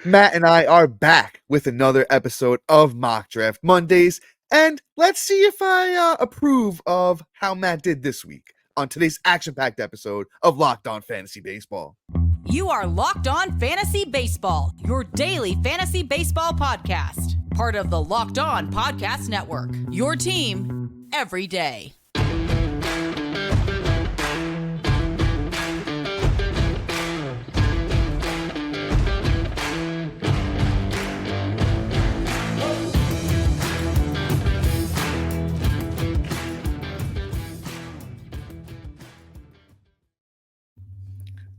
Matt and I are back with another episode of Mock Draft Mondays, and let's see if I approve of how Matt did this week on today's action-packed episode of Locked On Fantasy Baseball. You are Locked On Fantasy Baseball, your daily fantasy baseball podcast. Part of the Locked On Podcast Network, your team every day.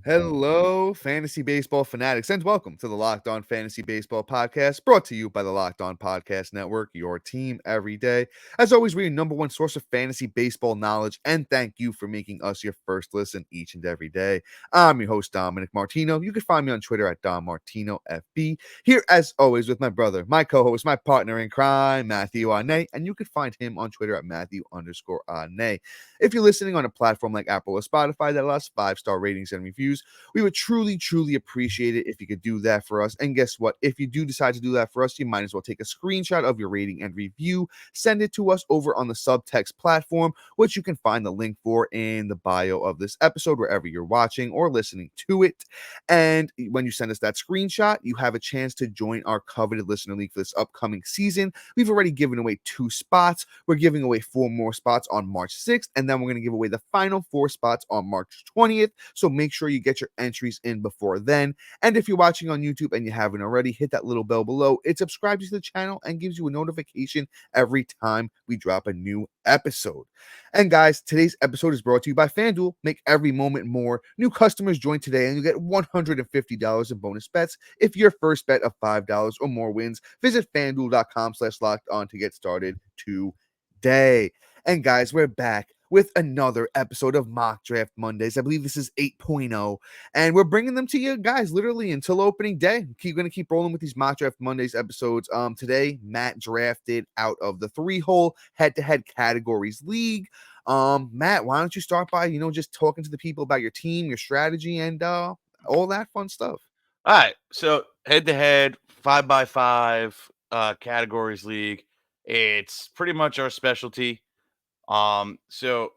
Hello, fantasy baseball fanatics, and welcome to the Locked On Fantasy Baseball Podcast, brought to you by the Locked On Podcast Network, your team every day. As always, we're your number one source of fantasy baseball knowledge, and thank you for making us your first listen each and every day. I'm your host, Dominic Martino. You can find me on Twitter at DonMartinoFB. Here, as always, with my brother, my co-host, my partner in crime, Matthew Arne, and you can find him on Twitter at Matthew_Arne. If you're listening on a platform like Apple or Spotify that allows 5-star ratings and reviews, we would truly appreciate it if you could do that for us. And guess what? If you do decide to do that for us, you might as well take a screenshot of your rating and review, send it to us over on the Subtext platform, which you can find the link for in the bio of this episode, wherever you're watching or listening to it. And when you send us that screenshot, you have a chance to join our coveted listener league for this upcoming season. We've already given away 2 spots. We're giving away 4 more spots on March 6th, and then we're going to give away the final 4 spots on March 20th. So make sure you get your entries in before then. And if you're watching on YouTube and you haven't already, hit that little bell below. It subscribes you to the channel and gives you a notification every time we drop a new episode. And guys, today's episode is brought to you by FanDuel. Make every moment more. New customers join today and you get $150 in bonus bets if your first bet of $5 or more wins. Visit FanDuel.com/locked-on to get started today. And guys, we're back with another episode of Mock Draft Mondays. I believe this is 8.0, and we're bringing them to you guys literally until opening day. We're going to keep rolling with these Mock Draft Mondays episodes. Today, Matt drafted out of the 3-hole head-to-head categories league. Matt, why don't you start by, just talking to the people about your team, your strategy, and all that fun stuff. All right, so head-to-head, 5x5 categories league. It's pretty much our specialty. So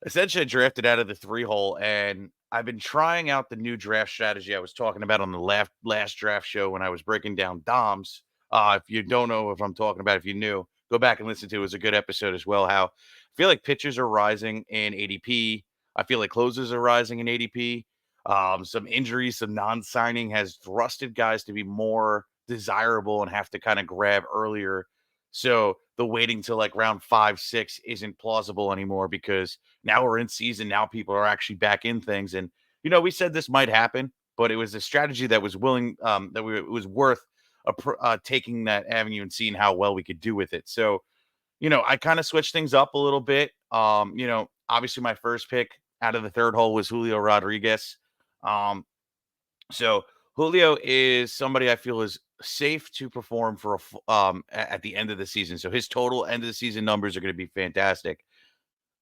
essentially I drafted out of the 3-hole, and I've been trying out the new draft strategy I was talking about on the last draft show when I was breaking down DOMs. If you don't know what I'm talking about, if you knew, go back and listen to it. It was a good episode as well. How I feel like pitchers are rising in ADP. I feel like closers are rising in ADP. Some injuries, some non-signing has thrusted guys to be more desirable and have to kind of grab earlier. So the waiting till like round 5, 6 isn't plausible anymore because now we're in season. Now people are actually back in things. And, we said this might happen, but it was a strategy that was it was worth taking that avenue and seeing how well we could do with it. So, I kind of switched things up a little bit. Obviously my first pick out of the 3rd hole was Julio Rodriguez. So Julio is somebody I feel is safe to perform for at the end of the season. So his total end of the season numbers are going to be fantastic.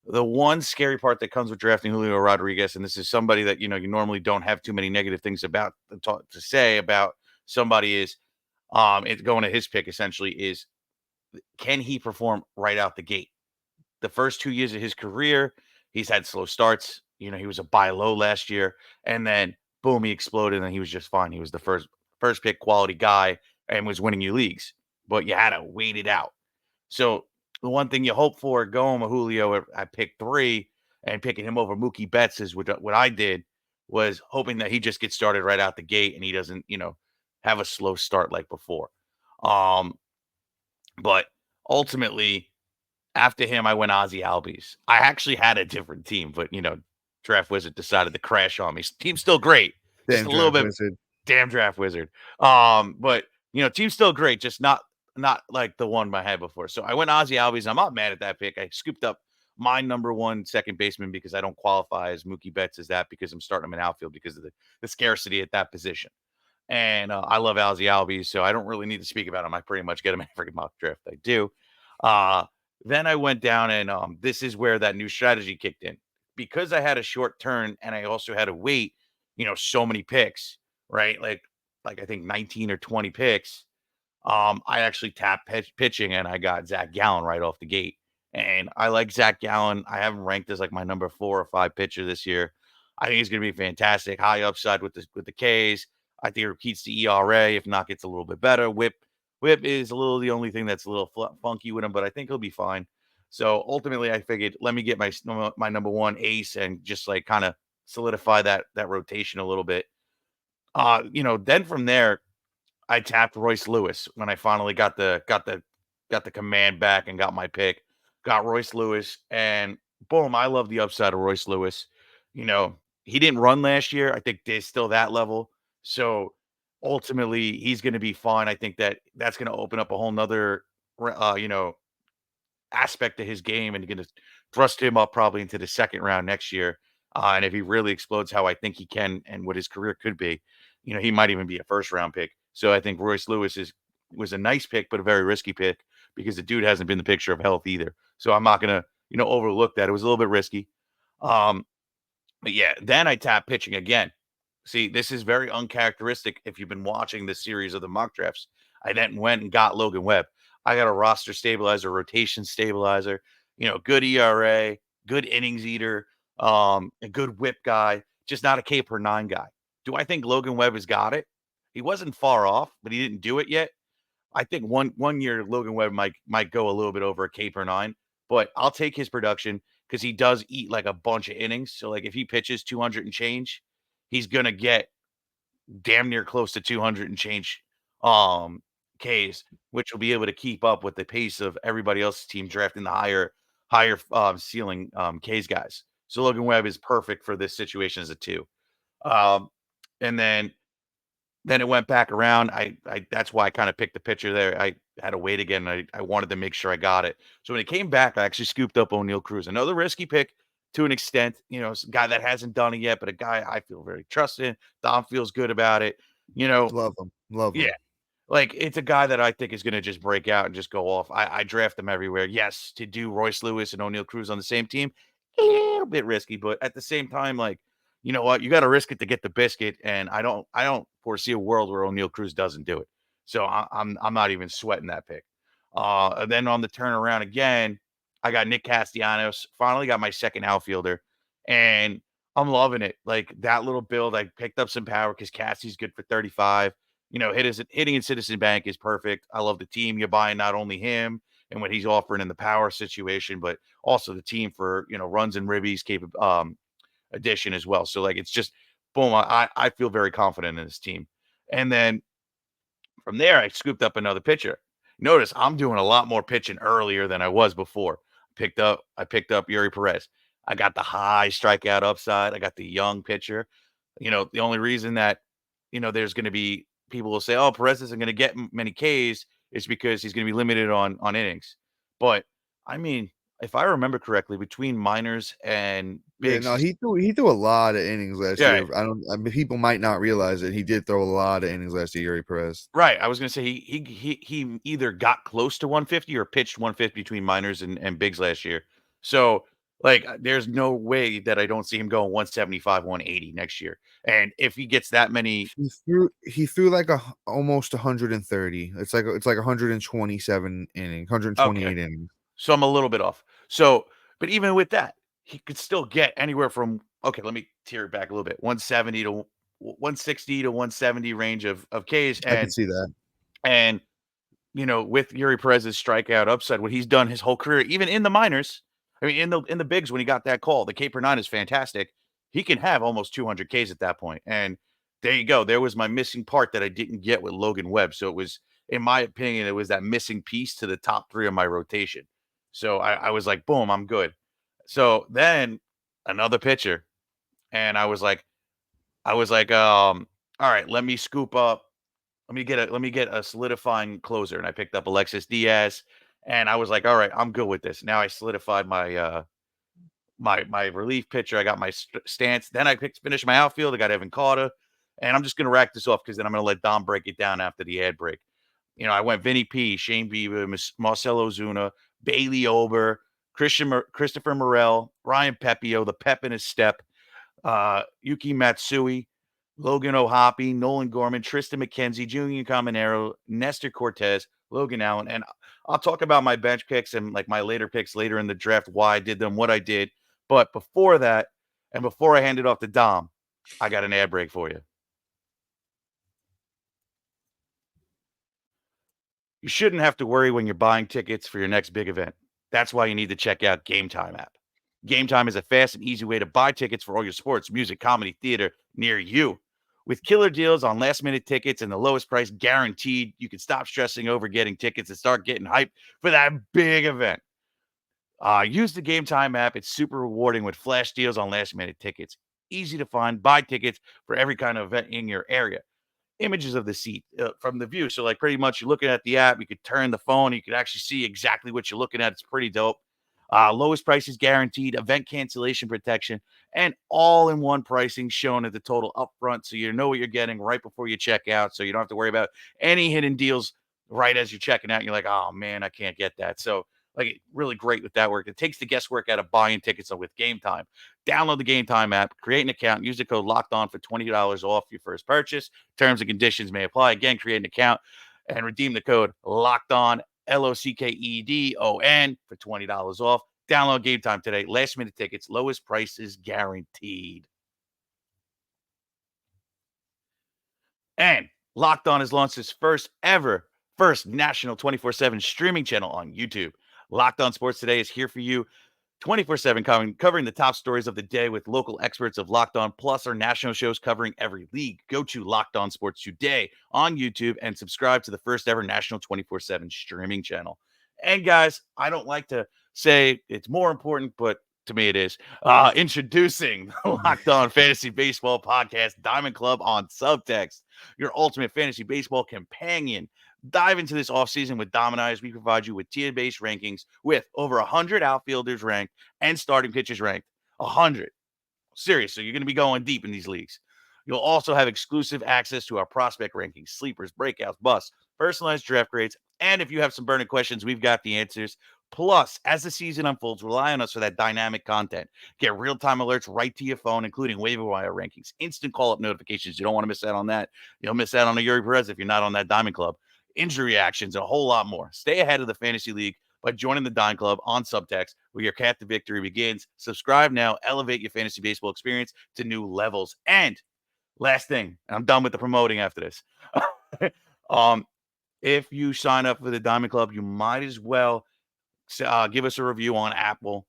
The one scary part that comes with drafting Julio Rodriguez, and this is somebody that you normally don't have too many negative things about to say about somebody, is it's going to his pick essentially is, can he perform right out the gate? The first 2 years of his career, he's had slow starts. He was a buy low last year, and then boom, he exploded, and he was just fine. He was the first pick quality guy and was winning you leagues, but you had to wait it out. So the one thing you hope for going with Julio at pick 3 and picking him over Mookie Betts is what I did, was hoping that he just gets started right out the gate and he doesn't, have a slow start like before. But ultimately, after him, I went Ozzy Albies. I actually had a different team, but Draft Wizard decided to crash on me. Team's still great, just a little bit. Wizard. Damn Draft Wizard. But team's still great, just not like the one I had before. So I went Ozzy Albies. I'm not mad at that pick. I scooped up my number 1 second baseman because I don't qualify as Mookie Betts as that, because I'm starting him in outfield because of the scarcity at that position. And I love Ozzy Albies, so I don't really need to speak about him. I pretty much get him every mock draft I do. Then I went down, and this is where that new strategy kicked in. Because I had a short turn and I also had to wait, so many picks, right? Like like, I think 19 or 20 picks, I actually tapped pitching and I got Zach Gallen right off the gate. And I like Zach Gallen. I have him ranked as like my number 4 or 5 pitcher this year. I think he's going to be fantastic. High upside with the K's. I think it repeats the ERA. If not, gets a little bit better. Whip is a little the only thing that's a little funky with him, but I think he'll be fine. So ultimately, I figured let me get my number one ace and just like kind of solidify that rotation a little bit. Then from there, I tapped Royce Lewis when I finally got the command back and got my pick. Got Royce Lewis, and boom, I love the upside of Royce Lewis. He didn't run last year. I think there's still that level. So ultimately, he's going to be fine. I think that's going to open up a whole nother, uh, you know, aspect of his game and going to thrust him up probably into the second round next year. And if he really explodes how I think he can and what his career could be, he might even be a first round pick. So I think Royce Lewis was a nice pick, but a very risky pick because the dude hasn't been the picture of health either. So I'm not gonna, overlook that. It was a little bit risky. Um, but yeah, then I tap pitching again. See, this is very uncharacteristic if you've been watching this series of the mock drafts. I then went and got Logan Webb. I got a roster stabilizer, rotation stabilizer, good ERA, good innings eater, a good whip guy, just not a K per nine guy. Do I think Logan Webb has got it? He wasn't far off, but he didn't do it yet. I think one year Logan Webb might go a little bit over a K per nine, but I'll take his production because he does eat like a bunch of innings. So like if he pitches 200 and change, he's gonna get damn near close to 200 and change Ks, which will be able to keep up with the pace of everybody else's team drafting the higher ceiling Ks guys. So Logan Webb is perfect for this situation as a two. Um, and then it went back around. I that's why I kind of picked the pitcher there. I had to wait again. I wanted to make sure I got it. So when it came back, I actually scooped up O'Neal Cruz. Another risky pick to an extent. A guy that hasn't done it yet, but a guy I feel very trusted in. Dom feels good about it. Love him. Love Yeah. him. Like it's a guy that I think is going to just break out and just go off. I draft him everywhere. Yes, to do Royce Lewis and O'Neal Cruz on the same team, a little bit risky, but at the same time, like you know what, you got to risk it to get the biscuit, and I don't foresee a world where O'Neal Cruz doesn't do it. So I'm not even sweating that pick. And then on the turnaround again, I got Nick Castellanos. Finally got my second outfielder, and I'm loving it. Like that little build, I picked up some power because Cassie's good for 35. Hitting in Citizen Bank is perfect. I love the team. You're buying not only him and what he's offering in the power situation, but also the team for runs and ribbies addition as well. So like it's just boom. I feel very confident in this team. And then from there, I scooped up another pitcher. Notice I'm doing a lot more pitching earlier than I was before. I picked up Yuri Perez. I got the high strikeout upside. I got the young pitcher. The only reason that there's going to be people will say, "Oh, Perez isn't going to get many Ks," is because he's going to be limited on innings. But I mean, if I remember correctly, between minors and Yeah, bigs, no, he threw a lot of innings last yeah, year. I mean, people might not realize it. He did throw a lot of innings last year, Yuri Perez. right. I was going to say he either got close to 150 or pitched 150 between minors and bigs last year. So like, there's no way that I don't see him going 175, 180 next year. And if he gets that many, He threw like almost 130. It's like 127 innings, okay, 128 innings. so I'm a little bit off. So, but even with that, he could still get anywhere from okay, let me tear it back a little bit. 170 to 160 to 170 range of Ks I could see that. and with Yuri Perez's strikeout upside, what he's done his whole career, even in the minors, I mean in the bigs when he got that call, the K per nine is fantastic. He can have almost 200 Ks at that point. And there you go. There was my missing part that I didn't get with Logan Webb. So it was, in my opinion, it was that missing piece to the top three of my rotation. So I was like, boom, I'm good. So then another pitcher, and I was like, all right, let me scoop up. Let me get a solidifying closer. And I picked up Alexis Diaz. And I was like, all right, I'm good with this. Now I solidified my relief pitcher. I got my stance. Then I finished my outfield. I got Evan Carter. And I'm just gonna rack this off because then I'm gonna let Dom break it down after the ad break. I went Vinny P, Shane Bieber, Marcelo Zuna, Bailey Ober, Christopher Morel, Ryan Pepio, the pep in his step, Yuki Matsui. Logan O'Hoppe, Nolan Gorman, Tristan McKenzie, Junior Caminero, Nestor Cortez, Logan Allen. And I'll talk about my bench picks and like my later picks later in the draft, why I did them, what I did. But before that, and before I hand it off to Dom, I got an ad break for you. You shouldn't have to worry when you're buying tickets for your next big event. That's why you need to check out Gametime app. Gametime is a fast and easy way to buy tickets for all your sports, music, comedy, theater near you. With killer deals on last minute tickets and the lowest price guaranteed, you can stop stressing over getting tickets and start getting hyped for that big event. Use the Gametime app. It's super rewarding with flash deals on last minute tickets. Easy to find, buy tickets for every kind of event in your area. Images of the seat from the view. So, like, pretty much you're looking at the app, you could turn the phone, you could actually see exactly what you're looking at. It's pretty dope. Lowest prices guaranteed, event cancellation protection, and all in one pricing shown at the total upfront. So, you know what you're getting right before you check out. So, you don't have to worry about any hidden deals right as you're checking out. You're like, oh man, I can't get that. So, like, really great with that work. It takes the guesswork out of buying tickets with Game Time. Download the Game Time app, create an account, use the code Locked On for $20 off your first purchase. Terms and conditions may apply. Again, create an account and redeem the code Locked On, LOCKEDON, for $20 off. Download Game Time today. Last minute tickets, lowest prices guaranteed. And Locked On has launched its first national 24/7 streaming channel on YouTube. Locked On Sports Today is here for you 24/7, covering the top stories of the day with local experts of Locked On, plus our national shows covering every league. Go to Locked On Sports Today on YouTube and subscribe to the first ever national 24/7 streaming channel. And guys, I don't like to say it's more important, but to me it is. Introducing the Locked On Fantasy Baseball Podcast, Diamond Club on Subtext, your ultimate fantasy baseball companion. Dive into this offseason with Dom and I as we provide you with tier-based rankings with over 100 outfielders ranked and starting pitchers ranked. 100. Seriously, you're going to be going deep in these leagues. You'll also have exclusive access to our prospect rankings, sleepers, breakouts, busts, personalized draft grades, and if you have some burning questions, we've got the answers. Plus, as the season unfolds, rely on us for that dynamic content. Get real-time alerts right to your phone, including waiver wire rankings, instant call-up notifications. You don't want to miss out on that. You'll miss out on a Yuri Perez if you're not on that Diamond Club. Injury actions, and a whole lot more. Stay ahead of the fantasy league by joining the Dime Club on Subtext, where your path to victory begins. Subscribe now. Elevate your fantasy baseball experience to new levels. And last thing, I'm done with the promoting after this. If you sign up for the Diamond Club, you might as well give us a review on Apple.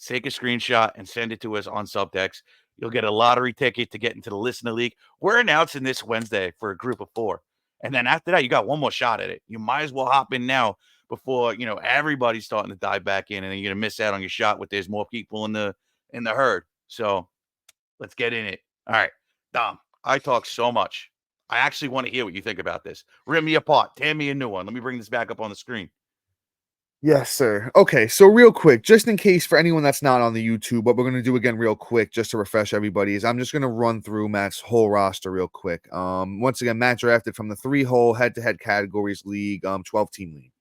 Take a screenshot and send it to us on Subtext. You'll get a lottery ticket to get into the Listener League. We're announcing this Wednesday for a group of 4. And then after that, you got one more shot at it. You might as well hop in now before, everybody's starting to dive back in, and then you're going to miss out on your shot with there's more people in the herd. So let's get in it. All right, Dom, I talk so much. I actually want to hear what you think about this. Rip me apart. Tear me a new one. Let me bring this back up on the screen. Yes, sir. Okay, so real quick, just in case for anyone that's not on the YouTube, what we're going to do again real quick, just to refresh everybody, is I'm just going to run through Matt's whole roster real quick. Once again, Matt drafted from the 3-hole head-to-head categories league, 12-team league.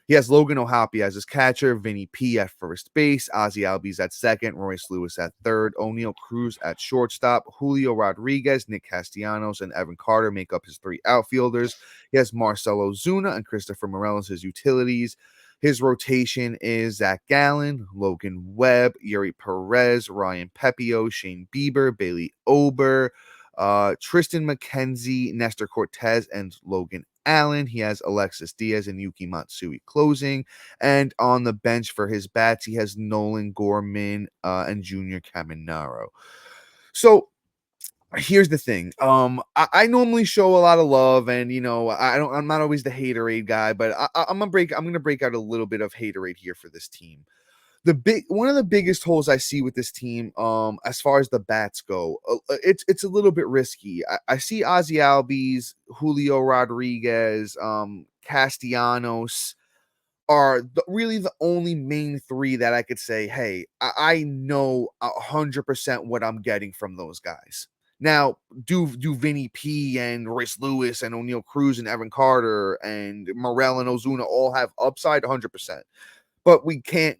He has Logan O'Hoppe as his catcher, Vinny P at first base, Ozzie Albies at second, Royce Lewis at third, O'Neal Cruz at shortstop, Julio Rodriguez, Nick Castellanos, and Evan Carter make up his 3 outfielders. He has Marcelo Zuna and Christopher Morel as his utilities. His rotation is Zach Gallen, Logan Webb, Yuri Perez, Ryan Pepio, Shane Bieber, Bailey Ober, Tristan McKenzie, Nestor Cortez, and Logan Allen. He has Alexis Diaz and Yuki Matsui closing. And on the bench for his bats, he has Nolan Gorman and Junior Caminero. So here's the thing. I normally show a lot of love, and I'm not always the haterade guy, but I'm gonna break out a little bit of haterade here for this team. One of the biggest holes I see with this team, as far as the bats go, it's a little bit risky. I see Ozzie Albies, Julio Rodriguez, Castellanos are really the only main 3 that I could say, hey, I know 100% what I'm getting from those guys. Now, do Vinny P and Royce Lewis and O'Neal Cruz and Evan Carter and Morel and Ozuna all have upside? 100%. but we can't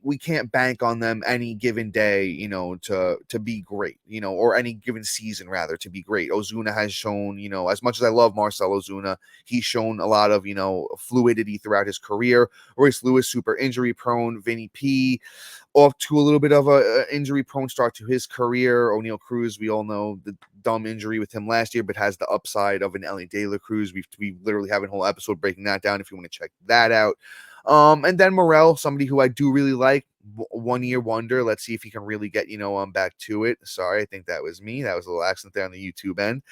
bank on them any given day, you know, to be great, you know, or any given season rather to be great. Ozuna has shown, you know, as much as I love Marcell Ozuna, he's shown a lot of, you know, fluidity throughout his career. Royce Lewis, super injury prone. Vinny P, off to a little bit of a injury prone start to his career. O'Neal Cruz, we all know the dumb injury with him last year, but has the upside of an Ellie De La Cruz. We literally have a whole episode breaking that down if you want to check that out. And then Morel, somebody who I do really like, 1 year wonder. Let's see if he can really get, you know, back to it. Sorry, I think that was me. That was a little accident there on the YouTube end.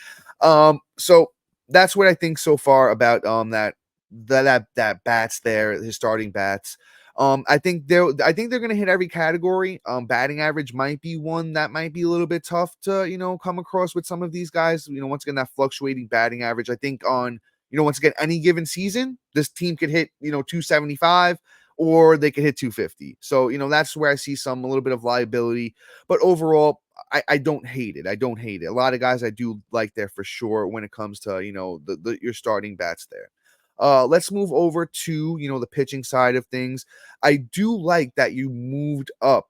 So that's what I think so far about that bats there, his starting bats. I think they're gonna hit every category. Batting average might be one that might be a little bit tough to, you know, come across with some of these guys. You know, once again, that fluctuating batting average. I think on, you know, once again, any given season, this team could hit, you know, 275 or they could hit 250. So, you know, that's where I see a little bit of liability. But overall, I don't hate it. I don't hate it. A lot of guys I do like there for sure when it comes to, you know, your starting bats there. Let's move over to, you know, the pitching side of things. I do like that you moved up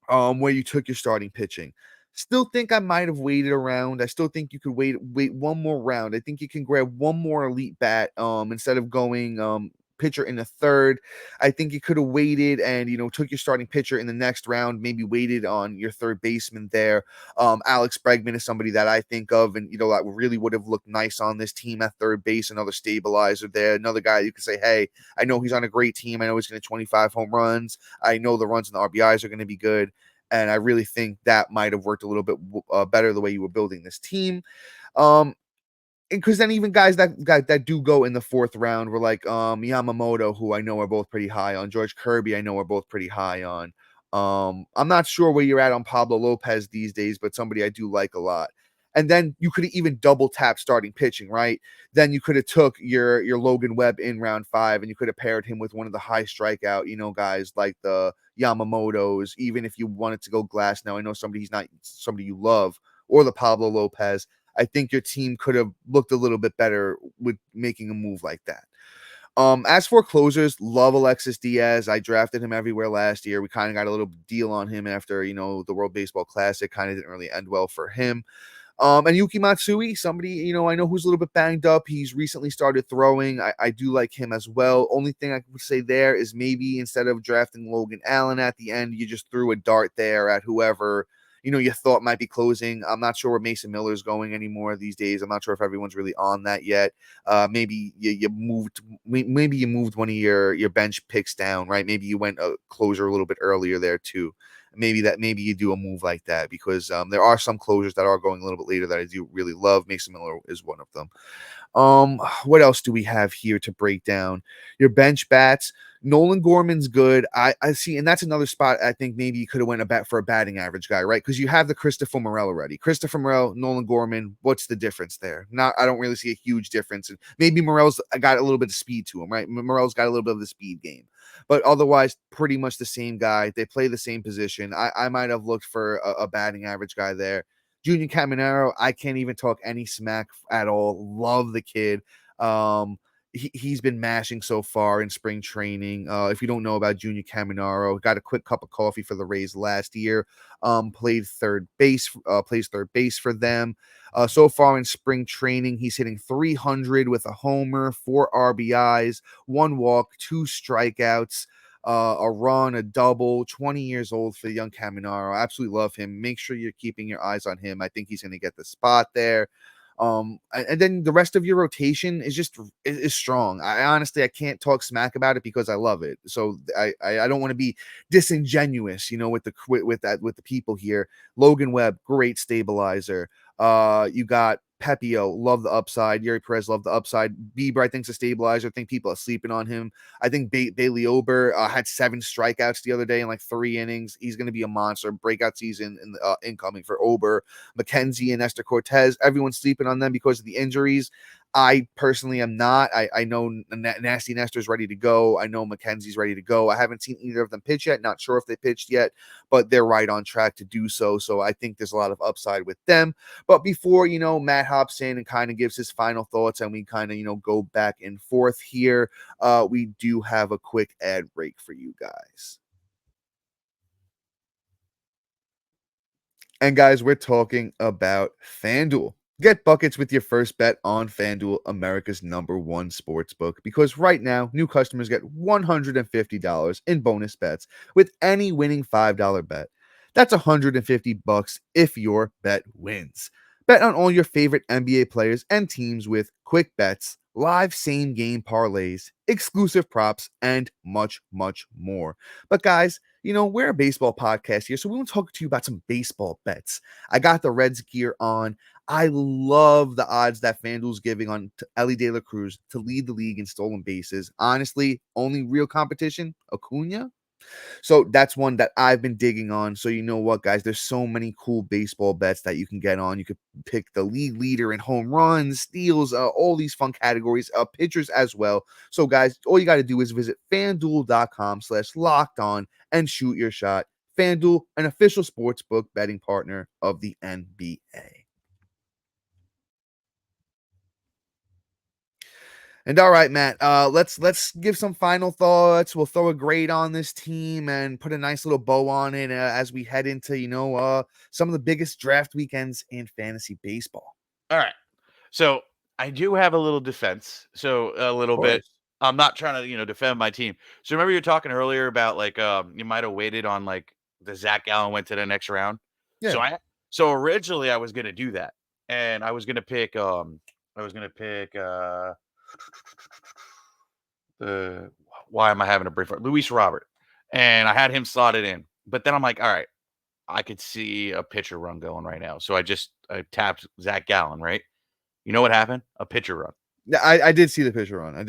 where you took your starting pitching. Still think I might have waited around. I still think you could wait one more round. I think you can grab one more elite bat instead of going pitcher in the third. I think you could have waited and, you know, took your starting pitcher in the next round, maybe waited on your third baseman there. Alex Bregman is somebody that I think of, and, you know, that really would have looked nice on this team at third base. Another stabilizer there, another guy you could say, hey, I know he's on a great team. I know he's going to 25 home runs. I know the runs and the RBIs are going to be good. And I really think that might have worked a little bit better the way you were building this team. Because then even guys that do go in the fourth round were like Yamamoto, who I know are both pretty high on. George Kirby, I know are both pretty high on. I'm not sure where you're at on Pablo Lopez these days, but somebody I do like a lot. And then you could have even double tap starting pitching, right? Then you could have took your Logan Webb in round 5, and you could have paired him with one of the high strikeout, you know, guys like the Yamamotos. Even if you wanted to go Glass, now I know he's not somebody you love, or the Pablo Lopez. I think your team could have looked a little bit better with making a move like that. As for closers, love Alexis Diaz. I drafted him everywhere last year. We kind of got a little deal on him after, you know, the World Baseball Classic kind of didn't really end well for him. And Yuki Matsui, somebody, you know, I know who's a little bit banged up. He's recently started throwing. I do like him as well. Only thing I would say there is maybe instead of drafting Logan Allen at the end, you just threw a dart there at whoever, you know, you thought might be closing. I'm not sure where Mason Miller's going anymore these days. I'm not sure if everyone's really on that yet. Maybe you moved one of your bench picks down, right? Maybe you went a closer a little bit earlier there too. Maybe you do a move like that because there are some closers that are going a little bit later that I do really love. Mason Miller is one of them. What else do we have here to break down? Your bench bats. Nolan Gorman's good. I see, and that's another spot I think maybe you could have went for a batting average guy, right? Because you have the Christopher Morel already. Christopher Morel, Nolan Gorman. What's the difference there? I don't really see a huge difference. And maybe Morel's got a little bit of speed to him, right? Morel's got a little bit of the speed game, but otherwise pretty much the same guy. They play the same position. I might have looked for a batting average guy there. Junior Caminero, I can't even talk any smack at all. Love the kid. He's been mashing so far in spring training. If you don't know about Junior Caminero, got a quick cup of coffee for the Rays last year. Plays third base for them. So far in spring training, he's hitting 300 with a homer, 4 RBIs, 1 walk, 2 strikeouts. A run, a double, 20 years old for young Caminero. I absolutely love him. Make sure you're keeping your eyes on him. I think he's going to get the spot there. And then the rest of your rotation is strong. I honestly, I can't talk smack about it because I love it. So I don't want to be disingenuous, you know, with the people here. Logan Webb, great stabilizer. You got Pepio, love the upside. Yuri Perez, love the upside. Bieber, I think, is a stabilizer. I think people are sleeping on him. I think Bailey Ober had 7 strikeouts the other day in like 3 innings. He's going to be a monster. Breakout season incoming for Ober. McKenzie and Esther Cortez, everyone's sleeping on them because of the injuries. I personally am not. I know Nasty Nestor's ready to go. I know Mackenzie's ready to go. I haven't seen either of them pitch yet. Not sure if they pitched yet, but they're right on track to do so. So I think there's a lot of upside with them. But before, Matt hops in and kind of gives his final thoughts and we kind of, go back and forth here, we do have a quick ad break for you guys. And guys, we're talking about FanDuel. Get buckets with your first bet on FanDuel, America's #1 sportsbook, because right now, new customers get $150 in bonus bets with any winning $5 bet. That's $150 if your bet wins. Bet on all your favorite NBA players and teams with quick bets, live same-game parlays, exclusive props, and much, much more. But guys, we're a baseball podcast here, so we want to talk to you about some baseball bets. I got the Reds gear on. I love the odds that FanDuel's giving on Elly De La Cruz to lead the league in stolen bases. Honestly, only real competition, Acuna. So that's one that I've been digging on. So you know what, guys? There's so many cool baseball bets that you can get on. You could pick the league leader in home runs, steals, all these fun categories, pitchers as well. So guys, all you got to do is visit FanDuel.com/lockedon and shoot your shot. FanDuel, an official sportsbook betting partner of the NBA. And all right, Matt, let's give some final thoughts. We'll throw a grade on this team and put a nice little bow on it as we head into, some of the biggest draft weekends in fantasy baseball. All right. So I do have a little defense. So a little bit. I'm not trying to, defend my team. So remember you were talking earlier about like you might have waited on like the Zach Gallen went to the next round. Yeah. So originally I was gonna do that. And I was gonna pick the why am I having a brief Luis Robert. And I had him slotted in. But then I'm like, all right, I could see a pitcher run going right now. So I tapped Zach Gallen, right? You know what happened? A pitcher run. Yeah, I did see the pitcher run.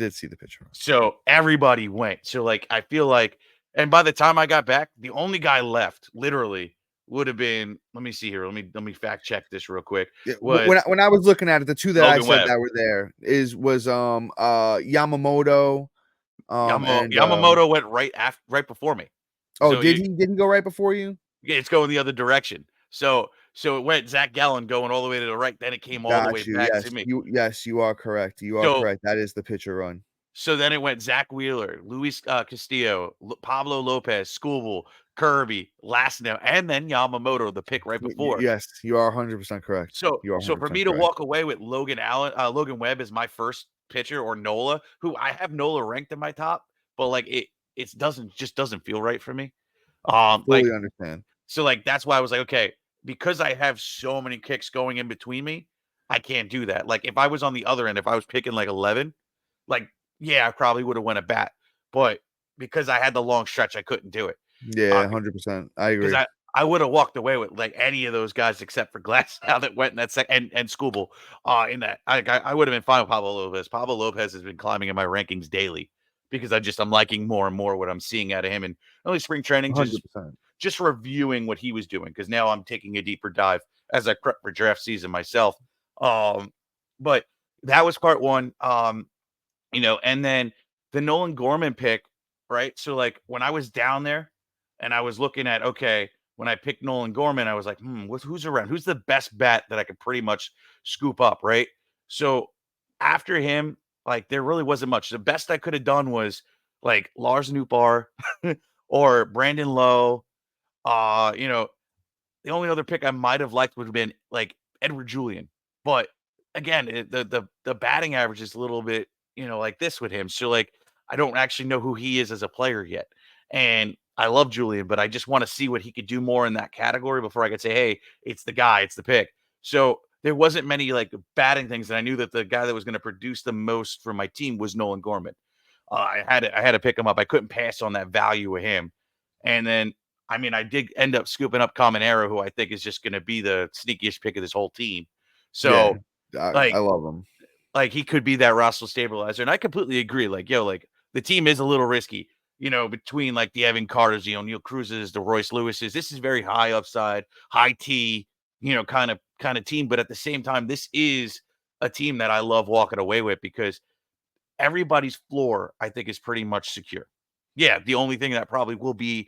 So everybody went. So like I feel like, and by the time I got back, the only guy left literally would have been. Let me see here. Let me fact check this real quick. Yeah, when I was looking at it, the two that Logan I said Webb. that were there was Yamamoto. Yamamoto went right before me. Oh, so he go right before you? Yeah, it's going the other direction. So it went Zach Gallen going all the way to the right. Then it came all the way back to me. You are correct. Correct. That is the pitcher run. So then it went Zach Wheeler, Luis Castillo, Pablo Lopez, Scooble, Kirby, Lasno, and then Yamamoto, the pick right before. Yes, you are 100% correct. So for me to walk away with Logan Webb as my first pitcher, or Nola, who I have Nola ranked in my top, but like it doesn't feel right for me. Fully understand. So like that's why I was like, okay, because I have so many kicks going in between me, I can't do that. Like if I was on the other end, if I was picking like 11, like yeah, I probably would have went a bat, but because I had the long stretch, I couldn't do it. Yeah, 100%. I agree. Because I would have walked away with like any of those guys except for Glasnow that went in that second and Scooble in that. I would have been fine with Pablo Lopez. Pablo Lopez has been climbing in my rankings daily because I'm liking more and more what I'm seeing out of him in early spring training. 100%. Just reviewing what he was doing because now I'm taking a deeper dive as I prep for draft season myself. But that was part one. And then the Nolan Gorman pick, right? So like when I was down there and I was looking at, okay, when I picked Nolan Gorman, I was like, who's around? Who's the best bat that I could pretty much scoop up, right? So after him, like there really wasn't much. The best I could have done was like Lars Nootbaar or Brandon Lowe. The only other pick I might have liked would have been like Edward Julian. But again, the batting average is a little bit, like this with him. So like I don't actually know who he is as a player yet. And I love Julian, but I just want to see what he could do more in that category before I could say, hey, it's the guy, it's the pick. So there wasn't many like batting things. And I knew that the guy that was going to produce the most for my team was Nolan Gorman. I had to pick him up. I couldn't pass on that value of him. And then, I did end up scooping up Caminero, who I think is just going to be the sneakiest pick of this whole team. So yeah, I love him. Like he could be that roster stabilizer. And I completely agree. Like, like the team is a little risky, between like the Evan Carters, the O'Neill Cruzes, the Royce Lewises. This is very high upside, high T, kind of team. But at the same time, this is a team that I love walking away with because everybody's floor, I think, is pretty much secure. Yeah, the only thing that probably will be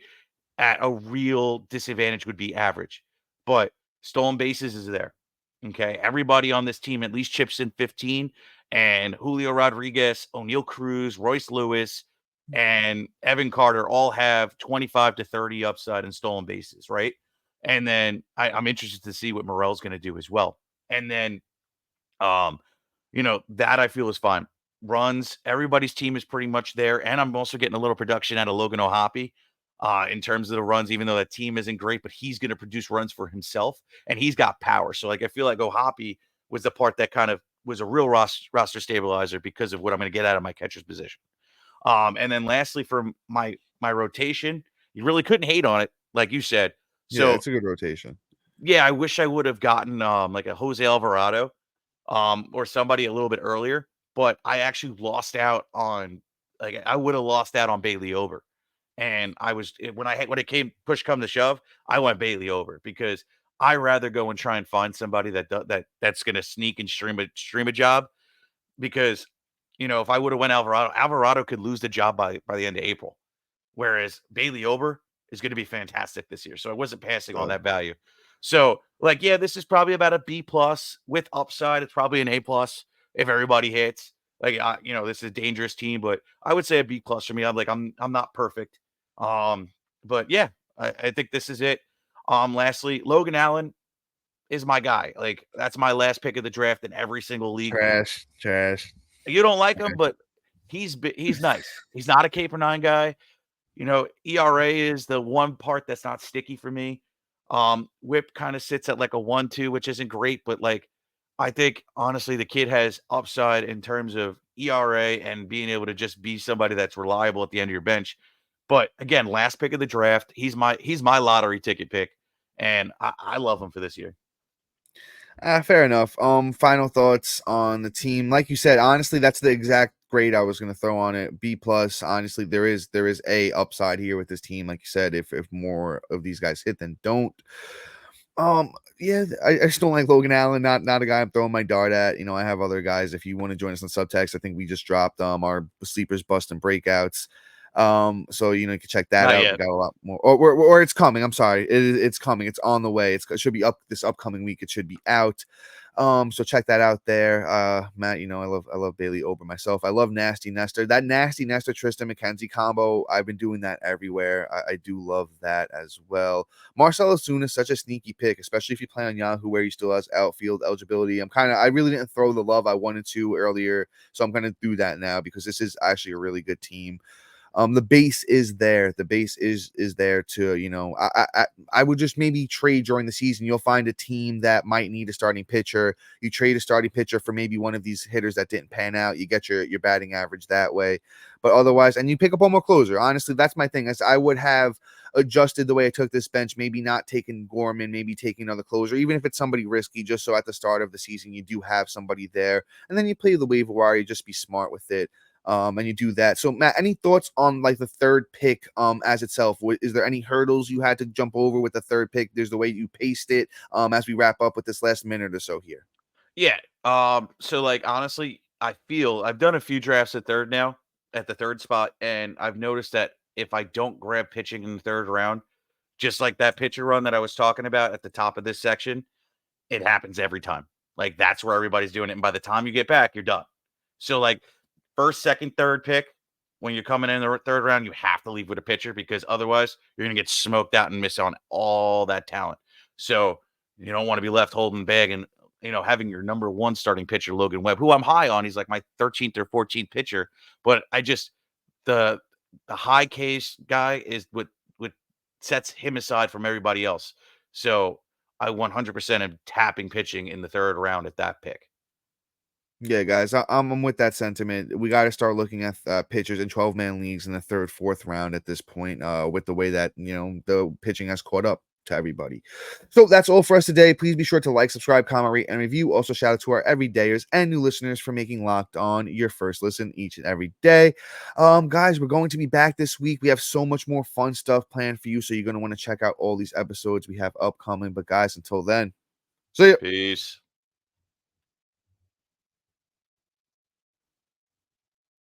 at a real disadvantage would be average, but stolen bases is there. Okay, everybody on this team at least chips in 15, and Julio Rodriguez, O'Neal Cruz, Royce Lewis, and Evan Carter all have 25 to 30 upside in stolen bases, right? And then I'm interested to see what Morel's going to do as well. And then, um, that I feel is fine. Runs, everybody's team is pretty much there. And I'm also getting a little production out of Logan O'Hoppe in terms of the runs, even though that team isn't great, but he's going to produce runs for himself and he's got power. So, like, I feel like O'Hoppe was the part that kind of was a real roster stabilizer because of what I'm going to get out of my catcher's position. And then lastly, for my rotation, you really couldn't hate on it, like you said. Yeah, So it's a good rotation. yeah, I wish I would have gotten like a Jose Alvarado or somebody a little bit earlier, but I actually lost out on I would have lost out on Bailey over. And when it came push come to shove, I went Bailey over because I rather go and try and find somebody that's going to sneak and stream a job because if I would have went Alvarado could lose the job by the end of April, whereas Bailey Ober is going to be fantastic this year. So I wasn't passing on that value. So yeah, this is probably about a B plus with upside. It's probably an A plus if everybody hits. This is a dangerous team, but I would say a B plus for me. I'm not perfect. But yeah, I think this is it. Lastly, Logan Allen is my guy. Like, that's my last pick of the draft in every single league. Trash. You don't like him, but he's nice. He's not a K per 9 guy. ERA is the one part that's not sticky for me. Whip kind of sits at like a 1-2, which isn't great, but I think honestly the kid has upside in terms of ERA and being able to just be somebody that's reliable at the end of your bench. But again, last pick of the draft, he's my lottery ticket pick, and I love him for this year. Fair enough. Final thoughts on the team. Like you said, honestly, that's the exact grade I was going to throw on it. B plus. Honestly, there is a upside here with this team. Like you said, if more of these guys hit than don't. Yeah, I just don't like Logan Allen. Not a guy I'm throwing my dart at. I have other guys. If you want to join us on Subtext, I think we just dropped our sleepers, bust, and breakouts. So you can check that Not out. yet. We got a lot more, or it's coming. I'm sorry, it's coming. It's on the way. It should be up this upcoming week. It should be out. So check that out there. Matt, I love Bailey Ober myself. I love Nasty Nestor. That Nasty Nestor Tristan McKenzie combo. I've been doing that everywhere. I do love that as well. Marcell Ozuna is such a sneaky pick, especially if you play on Yahoo where he still has outfield eligibility. I really didn't throw the love I wanted to earlier, so I'm gonna do that now because this is actually a really good team. The base is there. The base is there to, I would just maybe trade during the season. You'll find a team that might need a starting pitcher. You trade a starting pitcher for maybe one of these hitters that didn't pan out. You get your batting average that way. But otherwise, and you pick up one more closer. Honestly, that's my thing. As I would have adjusted the way I took this bench, maybe not taking Gorman, maybe taking another closer, even if it's somebody risky, just so at the start of the season you do have somebody there. And then you play the waiver wire, you just be smart with it. And you do that. So Matt, any thoughts on the third pick as itself? Is there any hurdles you had to jump over with the third pick? There's the way you paced it as we wrap up with this last minute or so here. Yeah. So honestly, I feel I've done a few drafts at the third spot, and I've noticed that if I don't grab pitching in the third round, just like that pitcher run that I was talking about at the top of this section, it happens every time. That's where everybody's doing it. And by the time you get back, you're done. So first, second, third pick, when you're coming in the third round, you have to leave with a pitcher because otherwise you're going to get smoked out and miss on all that talent. So you don't want to be left holding the bag and, having your number one starting pitcher, Logan Webb, who I'm high on. He's like my 13th or 14th pitcher. But the high case guy is what sets him aside from everybody else. So I 100% am tapping pitching in the third round at that pick. Yeah, guys, I'm with that sentiment. We got to start looking at pitchers in 12-man leagues in the third, fourth round at this point with the way that, the pitching has caught up to everybody. So that's all for us today. Please be sure to like, subscribe, comment, rate, and review. Also, shout out to our everydayers and new listeners for making Locked On your first listen each and every day. Guys, we're going to be back this week. We have so much more fun stuff planned for you, so you're going to want to check out all these episodes we have upcoming. But guys, until then, see ya. Peace.